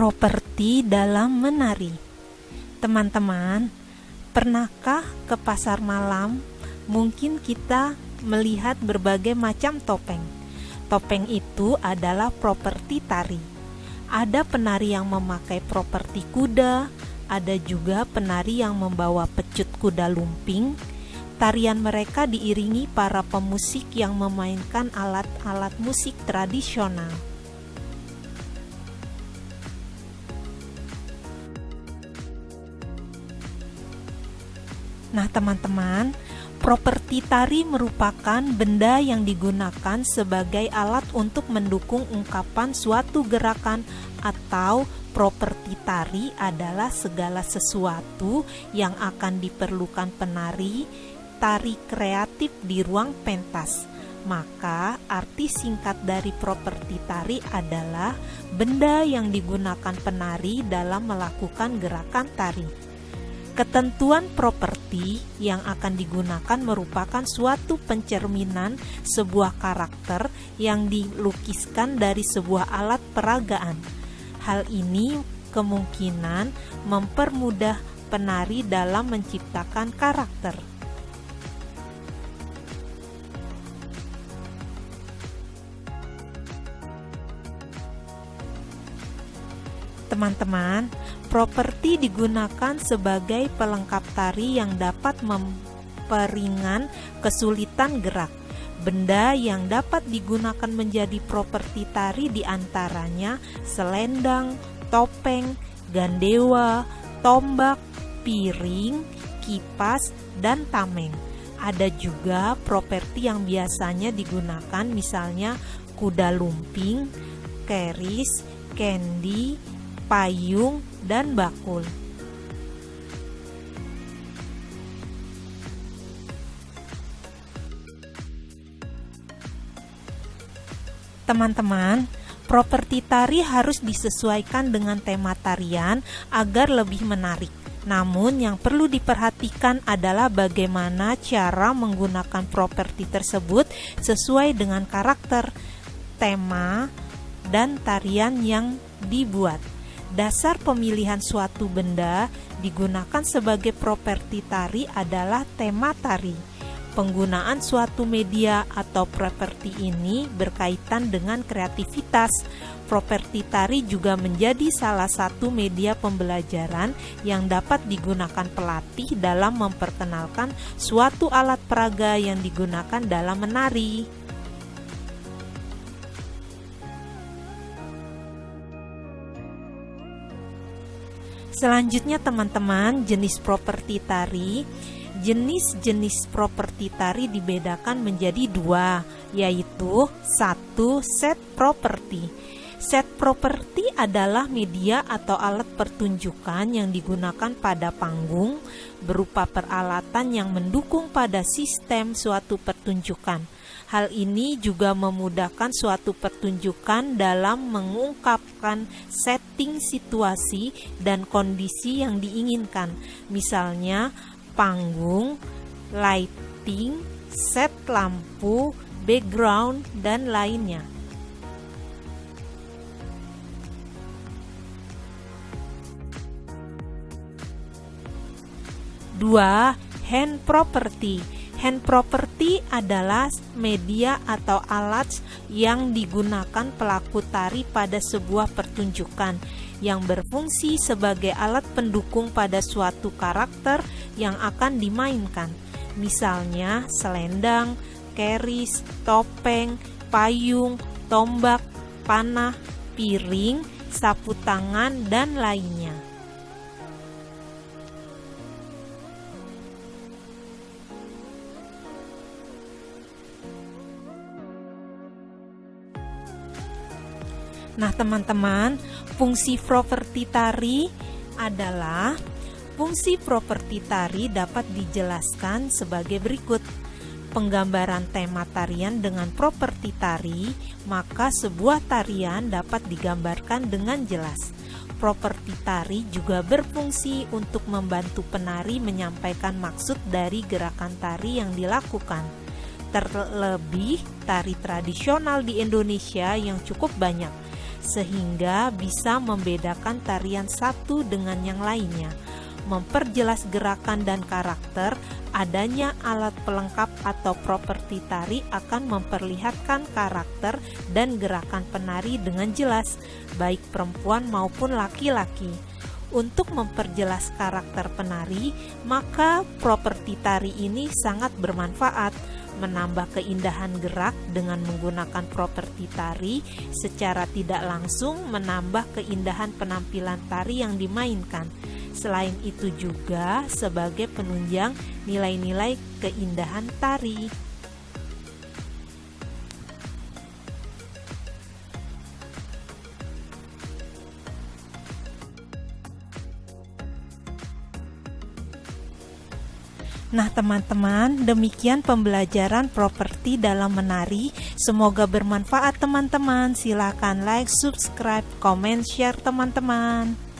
Properti dalam menari. Teman-teman, pernahkah ke pasar malam? Mungkin kita melihat berbagai macam topeng. Topeng itu adalah properti tari. Ada penari yang memakai properti kuda, ada juga penari yang membawa pecut kuda lumping. Tarian mereka diiringi para pemusik yang memainkan alat-alat musik tradisional. Nah, teman-teman, properti tari merupakan benda yang digunakan sebagai alat untuk mendukung ungkapan suatu gerakan, atau properti tari adalah segala sesuatu yang akan diperlukan penari tari kreatif di ruang pentas. Maka arti singkat dari properti tari adalah benda yang digunakan penari dalam melakukan gerakan tari. Ketentuan properti yang akan digunakan merupakan suatu pencerminan sebuah karakter yang dilukiskan dari sebuah alat peragaan. Hal ini kemungkinan mempermudah penari dalam menciptakan karakter. Teman-teman, properti digunakan sebagai pelengkap tari yang dapat memperingan kesulitan gerak. Benda yang dapat digunakan menjadi properti tari diantaranya selendang, topeng, gandewa, tombak, piring, kipas, dan tameng. Ada juga properti yang biasanya digunakan, misalnya kuda lumping, keris, kendi, payung, dan bakul. Teman-teman, properti tari harus disesuaikan dengan tema tarian agar lebih menarik. Namun yang perlu diperhatikan adalah bagaimana cara menggunakan properti tersebut sesuai dengan karakter, tema, dan tarian yang dibuat. Dasar pemilihan suatu benda digunakan sebagai properti tari adalah tema tari. Penggunaan suatu media atau properti ini berkaitan dengan kreativitas. Properti tari juga menjadi salah satu media pembelajaran yang dapat digunakan pelatih dalam memperkenalkan suatu alat peraga yang digunakan dalam menari. Selanjutnya, teman-teman, jenis properti tari. Jenis-jenis properti tari dibedakan menjadi dua, yaitu 1. Set properti. Set properti adalah media atau alat pertunjukan yang digunakan pada panggung berupa peralatan yang mendukung pada sistem suatu pertunjukan. Hal ini juga memudahkan suatu pertunjukan dalam mengungkapkan setting situasi dan kondisi yang diinginkan. Misalnya, panggung, lighting, set lampu, background, dan lainnya. Dua, hand property. Hand property adalah media atau alat yang digunakan pelaku tari pada sebuah pertunjukan yang berfungsi sebagai alat pendukung pada suatu karakter yang akan dimainkan. Misalnya selendang, keris, topeng, payung, tombak, panah, piring, sapu tangan, dan lainnya. Nah, teman-teman, fungsi properti tari dapat dijelaskan sebagai berikut. Penggambaran tema tarian dengan properti tari, maka sebuah tarian dapat digambarkan dengan jelas. Properti tari juga berfungsi untuk membantu penari menyampaikan maksud dari gerakan tari yang dilakukan. Terlebih tari tradisional di Indonesia yang cukup banyak. sehingga bisa membedakan tarian satu dengan yang lainnya. Memperjelas gerakan dan karakter, adanya alat pelengkap atau properti tari akan memperlihatkan karakter dan gerakan penari dengan jelas, baik perempuan maupun laki-laki. Untuk memperjelas karakter penari, maka properti tari ini sangat bermanfaat. Menambah keindahan gerak dengan menggunakan properti tari secara tidak langsung menambah keindahan penampilan tari yang dimainkan. Selain itu juga sebagai penunjang nilai-nilai keindahan tari. Nah teman-teman, demikian pembelajaran properti dalam menari. Semoga bermanfaat teman-teman. Silakan like, subscribe, komen, share teman-teman.